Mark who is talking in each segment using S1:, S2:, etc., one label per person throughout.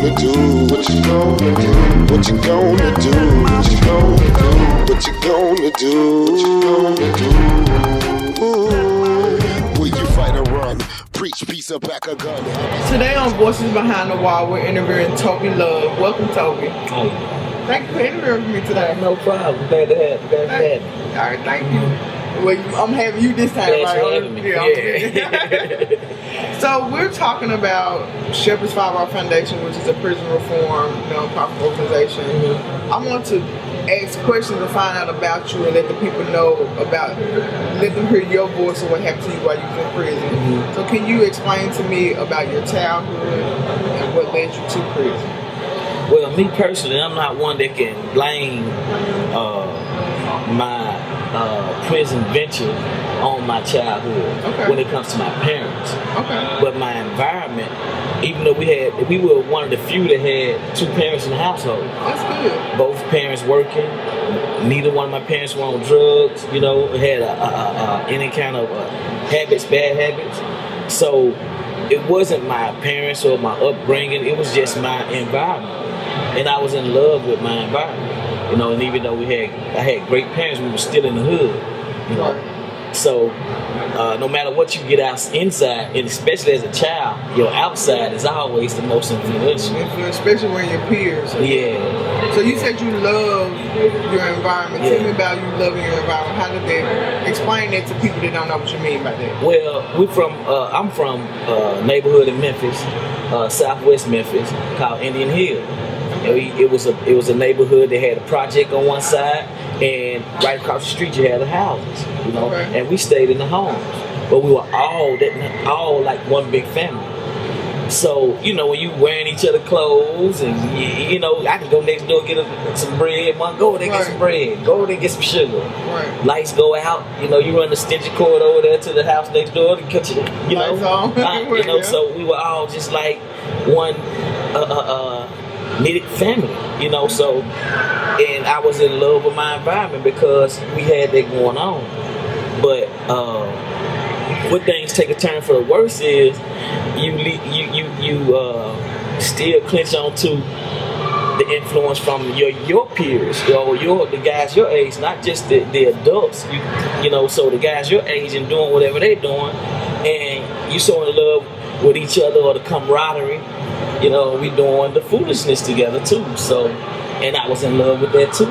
S1: gonna do? What you gonna do? What you gonna do? What you gonna do? What you gonna do? What you gonna do? Ooh. Will you fight or run? Preach peace or back a gun?
S2: Today on Voices Behind the Wall, we're interviewing Toby Love. Welcome, Toby.
S3: Oh.
S2: Thank you for interviewing me today.
S3: No problem. Glad to have you.
S2: All right, thank you. Well, I'm having you this time,
S3: Glad
S2: right?
S3: you having me.
S2: Yeah. So we're talking about Shepherd's 5-Hour Foundation, which is a prison reform nonprofit organization.
S3: Mm-hmm.
S2: I want to ask questions to find out about you and let the people know about, let them hear your voice and what happened to you while you was in prison.
S3: Mm-hmm.
S2: So can you explain to me about your childhood and what led you to prison?
S3: Well, me personally, I'm not one that can blame my prison venture on my childhood when it comes to my parents.
S2: Okay.
S3: But my environment, even though we were one of the few that had two parents in the household.
S2: That's good.
S3: Both parents working. Neither one of my parents were on drugs. Had any kind of habits, bad habits. So it wasn't my parents or my upbringing. It was just my environment. And I was in love with my environment, and even though I had great parents, we were still in the hood, So no matter what you get out inside, and especially as a child, your outside is always the most influential.
S2: Especially when your peers.
S3: Yeah.
S2: So you said you love your environment.
S3: Yeah.
S2: Tell me about you loving your environment. How did that, explain that to people that don't know what you mean by that.
S3: Well, I'm from a neighborhood in Memphis, southwest Memphis, called Indian Hill. It was a neighborhood that had a project on one side, and right across the street you had the houses, and we stayed in the homes, but we were all like one big family. So when you wearing each other clothes, and I can go next door get some bread, go there get some bread, go there get some sugar.
S2: Right.
S3: Lights go out, you run the stitcher cord over there to the house next door to cut you,
S2: Lights on.
S3: So we were all just like one. Knitted family, so, and I was in love with my environment because we had that going on. But when things take a turn for the worse is you still clinch on to the influence from your peers, the guys your age, not just the adults. So the guys your age and doing whatever they're doing, and you so in love with each other or the camaraderie. We doing the foolishness together too. So, and I was in love with that too.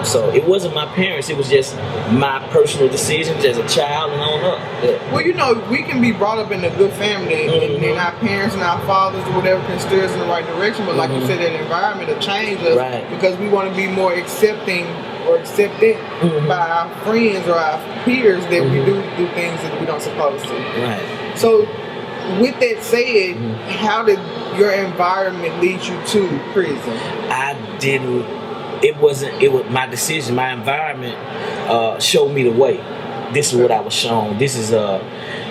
S3: So it wasn't my parents. It was just my personal decisions as a child and on up. Yeah.
S2: Well, we can be brought up in a good family, and our parents and our fathers or whatever can steer us in the right direction. But like you said, that environment will change us because we want to be more accepting or accepted by our friends or our peers that we do things that we don't supposed to.
S3: Right.
S2: So, with that said, how did your environment lead you to prison?
S3: It was my decision. My environment showed me the way. This is what I was shown. This is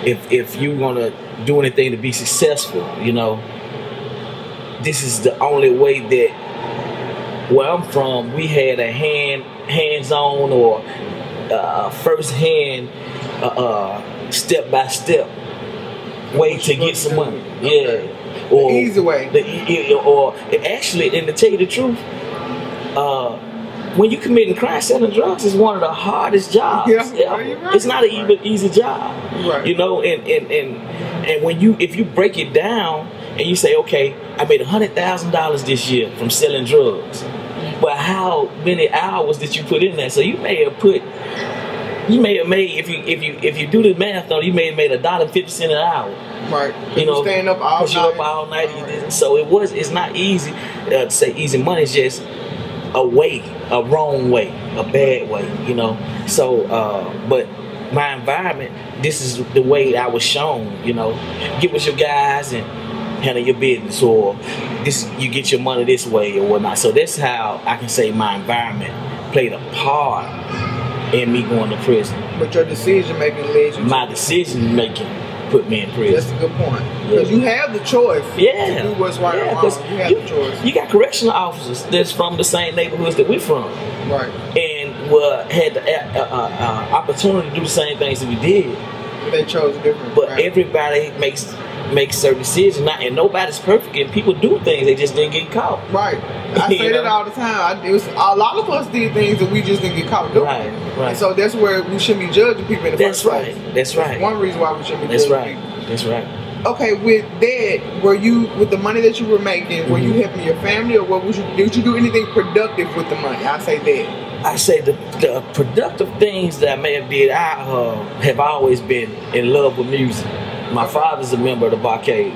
S3: if you're gonna do anything to be successful, this is the only way that where I'm from, we had a hands-on or first-hand step-by-step way to get some money.
S2: Okay.
S3: Yeah. Or
S2: the easy way.
S3: Or actually, and to tell you the truth, when you committing crime, selling drugs is one of the hardest jobs.
S2: Yeah.
S3: It's not an easy job.
S2: Right.
S3: And when if you break it down and you say, okay, I made $100,000 this year from selling drugs, but how many hours did you put in there? So you may have made if you do the math on, you may have made $1.50 an hour.
S2: Right. Staying up all night.
S3: Up all night. Right. So it's not easy to say easy money. It's just a wrong way, a bad way. So, but my environment, this is the way I was shown. Get with your guys and handle your business, or you get your money this way or whatnot. So that's how I can say my environment played a part in me going to prison.
S2: But your decision making led you.
S3: My decision making put me in prison.
S2: That's a good point. Because you have the choice to do what's right or wrong. You have the choice.
S3: You got correctional officers that's from the same neighborhoods that we're from.
S2: Right.
S3: And had the opportunity to do the same things that we did.
S2: They chose different.
S3: But everybody makes make certain decisions. And nobody's perfect, and people do things, they just didn't get caught.
S2: Right. I say that all the time. It was a lot of us did things that we just didn't get caught doing.
S3: Right.
S2: And so that's where we shouldn't be judging people in the first place.
S3: That's right.
S2: One reason why we shouldn't be judging people.
S3: That's right.
S2: Okay, with that, were you, with the money that you were making, were you helping your family, or did you do anything productive with the money? I say that.
S3: I say the productive things that I may have did, I have always been in love with music. My father's a member of the Barcades,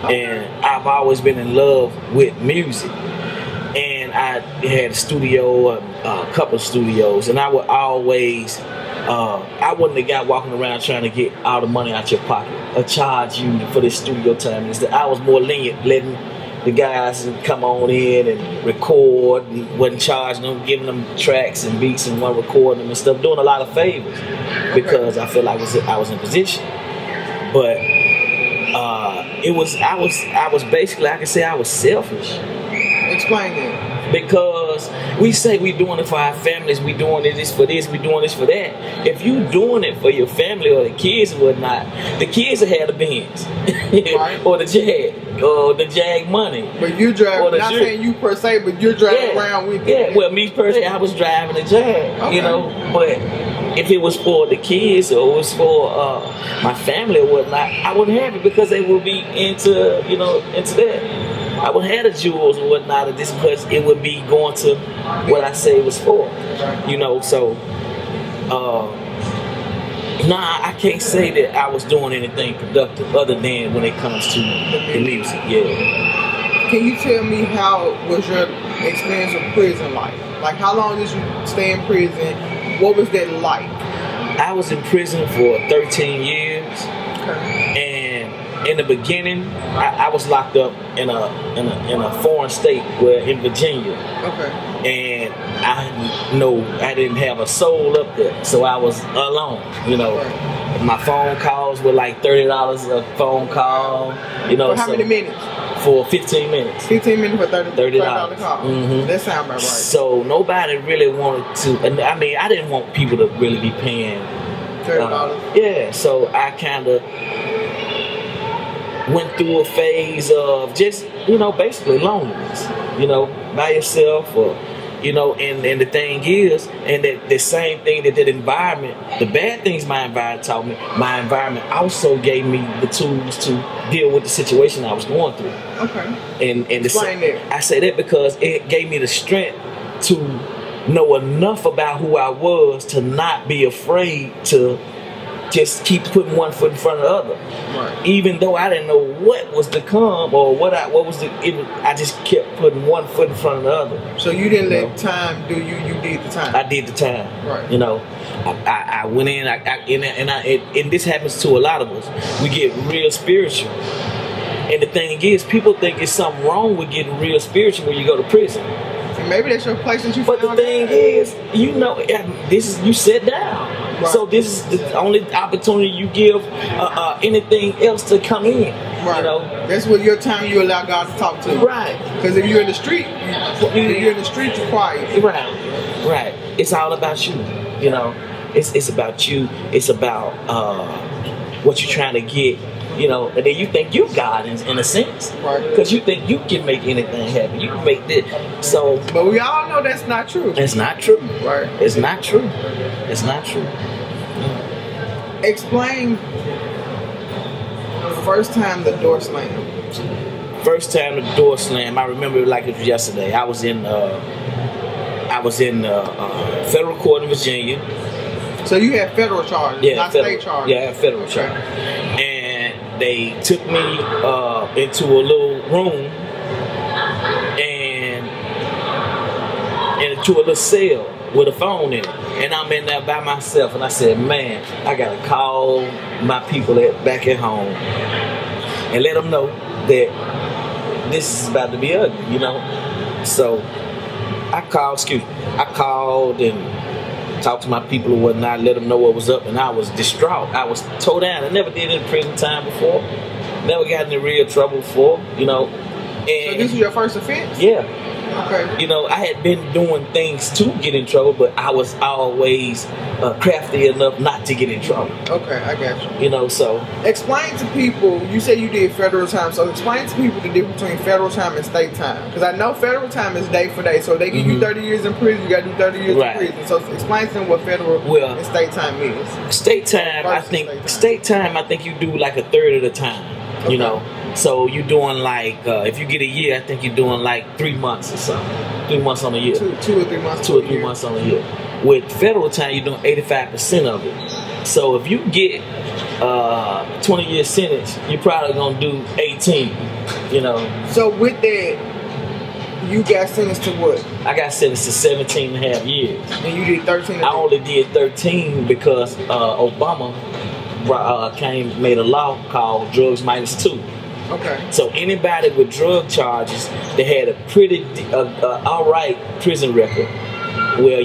S3: and I've always been in love with music. And I had a studio, a couple of studios, and I would always, I wasn't the guy walking around trying to get all the money out your pocket or charge you for this studio time. I was more lenient, letting the guys come on in and record, and wasn't charging them, giving them tracks and beats and one recording them and stuff, doing a lot of favors because I felt like I was in position. But I was basically, I could say I was selfish.
S2: Explain that.
S3: Because we say we doing it for our families, we doing this for this, we doing this for that. If you doing it for your family or the kids and whatnot, the kids will have the Benz
S2: Right.
S3: or the Jag or the Jag money.
S2: But you drive, not saying you per se, but you're driving around with it.
S3: Yeah, well, me personally, I was driving the Jag,
S2: Okay.
S3: you know, but if it was for the kids or it was for my family or whatnot, I wouldn't have it because they would be into that. I would have the jewels or whatnot of this because it would be going to what I say it was for, so I can't say that I was doing anything productive other than when it comes to the music, yeah.
S2: Can you tell me how was your experience of prison life? Like, how long did you stay in prison? What was that like?
S3: I was in prison for 13 years, and in the beginning, I was locked up in a foreign state, in Virginia.
S2: Okay.
S3: And I didn't have a soul up there, so I was alone.
S2: Right.
S3: My phone calls were like $30 a phone call.
S2: For how many minutes?
S3: For 15 minutes.
S2: 15 minutes for $30 call.
S3: Mm-hmm.
S2: That sounds about right.
S3: So nobody really wanted to. I mean, I didn't want people to really be paying
S2: $30.
S3: Yeah, so I kind of went through a phase of just, basically loneliness, by yourself or, and the thing is, and that the same thing that environment, the bad things my environment taught me, my environment also gave me the tools to deal with the situation I was going through.
S2: Okay.
S3: And
S2: explain that.
S3: I say that because it gave me the strength to know enough about who I was to not be afraid to just keep putting one foot in front of the other.
S2: Right.
S3: Even though I didn't know what was to come or I just kept putting one foot in front of the other.
S2: So you didn't let time do you did the time.
S3: I did the time.
S2: Right.
S3: I went in, and this happens to a lot of us. We get real spiritual. And the thing is, people think it's something wrong with getting real spiritual when you go to prison.
S2: And maybe that's your place that you
S3: But the thing is, you sit down. Right. So this is the only opportunity you give anything else to come in.
S2: Right. That's what your time you allow God to talk to you.
S3: Right.
S2: Because if you're in the street, you're quiet.
S3: Right. It's all about you. It's about you. It's about what you're trying to get. And then you think you God in a sense,
S2: right?
S3: Because you think you can make anything happen. You can make this. So,
S2: but we all know that's not true.
S3: It's not true,
S2: right?
S3: It's not true. It's not true.
S2: Explain the first time the door slammed.
S3: First time the door slammed. I remember it like it was yesterday. I was in federal court in Virginia.
S2: So you had federal charges, not state charges.
S3: Yeah, I had federal charges. And they took me into a little room and into a little cell with a phone in it. And I'm in there by myself, and I said, man, I gotta call my people back at home and let them know that this is about to be ugly, So I called and talked to my people or whatnot, let them know what was up, and I was distraught. I was tore down. I never did any prison time before. Never got into real trouble before, And
S2: so this was your first offense?
S3: Yeah.
S2: Okay.
S3: You know, I had been doing things to get in trouble, but I was always crafty enough not to get in trouble.
S2: Okay, I got you.
S3: You know, so
S2: explain to people. You say you did federal time, so explain to people the difference between federal time and state time. Because I know federal time is day for day, so they give you 30 years in prison. You got to do 30 years in prison. So explain to them what federal and state time is.
S3: State time, state time. I think you do like a third of the time. Okay. You know. So you're doing like, if you get a year, I think you're doing like 3 months or something. 3 months on a year.
S2: Two or 3 months.
S3: 2 or 3 months on a year. With federal time, you're doing 85% of it. So if you get 20-year sentence, you're probably gonna do 18. You know. So
S2: with that, you got sentenced to what?
S3: I got sentenced to 17 and a half years.
S2: And you did 13?
S3: I only did 13 because Obama made a law called drugs -2.
S2: Okay.
S3: So anybody with drug charges, they had a pretty all right prison record. Well,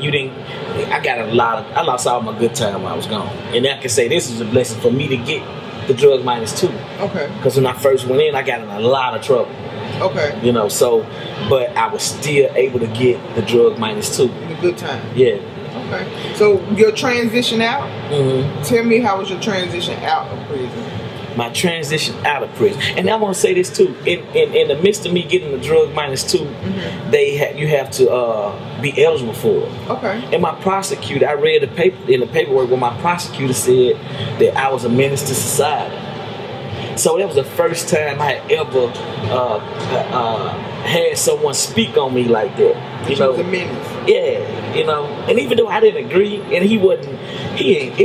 S3: I lost all my good time while I was gone, and I can say this is a blessing for me to get the drug -2.
S2: Okay.
S3: Because when I first went in, I got in a lot of trouble.
S2: Okay.
S3: You know, so but I was still able to get the drug -2.
S2: The good time.
S3: Yeah.
S2: Okay. So your transition out.
S3: Mm-hmm.
S2: Tell me, how was your transition out of prison?
S3: My transition out of prison, and I want to say this too. In the midst of me getting the drug -2, you have to be eligible for it.
S2: Okay.
S3: And my prosecutor, I read the paperwork where my prosecutor said that I was a menace to society. So that was the first time I had ever had someone speak on me like that. You know,
S2: was a menace.
S3: Yeah, you know, and even though I didn't agree, and it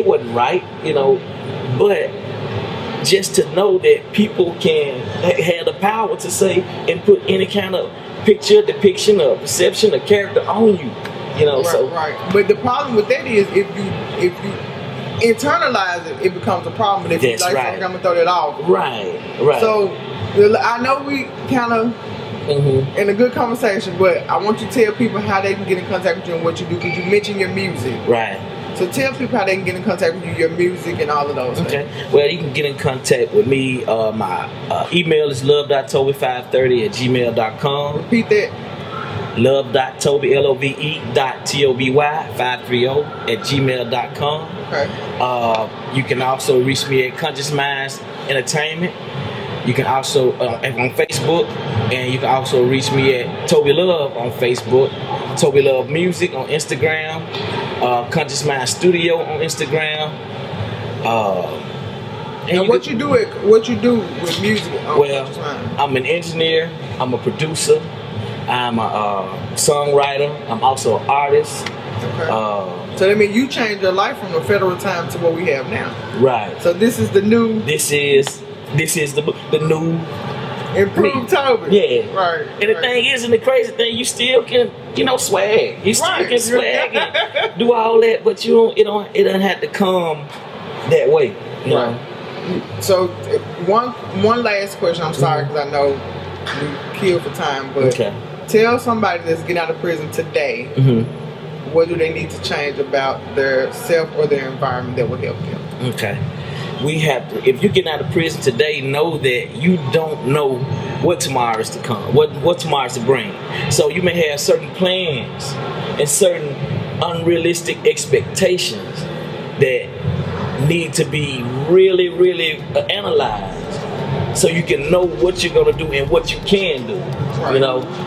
S3: wasn't right, you know, but just to know that people can have the power to say and put any kind of picture, depiction, or perception, or character on you, you know.
S2: Right. But the problem with that is if you internalize it, it becomes a problem. But if you like, I'm gonna throw that off.
S3: Right.
S2: So I know we kind of in a good conversation, but I want you to tell people how they can get in contact with you and what you do, because you mentioned your music.
S3: Right.
S2: So tell people how they can get in contact with you, your music, and all of those things.
S3: Okay. Well, you can get in contact with me. My email is love.toby530@gmail.com.
S2: Repeat that.
S3: Love.toby, love.toby530@gmail.com.
S2: Okay.
S3: You can also reach me at Conscious Minds Entertainment. You can also on Facebook, and you can also reach me at Toby Love on Facebook, Toby Love Music on Instagram, Conscious Mind Studio on Instagram.
S2: And what you do with music?
S3: Well, I'm an engineer. I'm a producer. I'm a songwriter. I'm also an artist.
S2: Okay. So that means you changed your life from the federal time to what we have now.
S3: Right.
S2: So this is the new.
S3: This is the new
S2: improved Toby.
S3: Yeah.
S2: Right.
S3: And the thing is, and the crazy thing, you still can, swag. You still can swag and do all that, but it doesn't have to come that way. You know?
S2: So one last question. I'm sorry because I know we kill for time, but tell somebody that's getting out of prison today, what do they need to change about their self or their environment that will help them?
S3: Okay. We have to, if you're getting out of prison today, know that you don't know what tomorrow is to come, what tomorrow is to bring. So you may have certain plans and certain unrealistic expectations that need to be really, really analyzed, so you can know what you're gonna do and what you can do.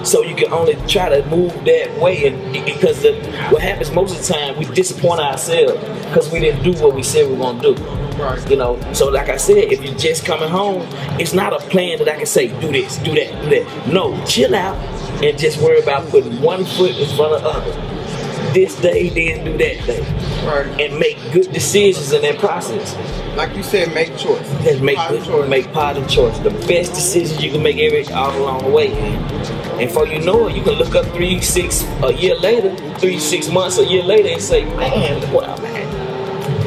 S3: So you can only try to move that way, and because what happens most of the time, we disappoint ourselves because we didn't do what we said we were gonna do. So like I said, if you're just coming home, it's not a plan that I can say, do this, do that, do that. No, chill out and just worry about putting one foot in front of the other. This day, then do that day. And make good decisions in that process.
S2: Like you said, make choices.
S3: Just make positive choices. The best decisions you can make all along the way. And before you know it, you can look up 3, 6 months, a year later, and say, man, look what I'm at.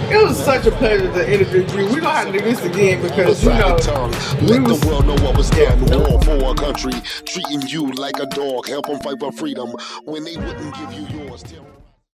S2: It was such a pleasure to interview you. We're gonna have to do this again because
S1: let the world know what was going on for our country, treating you like a dog, help them fight for freedom when they wouldn't give you yours.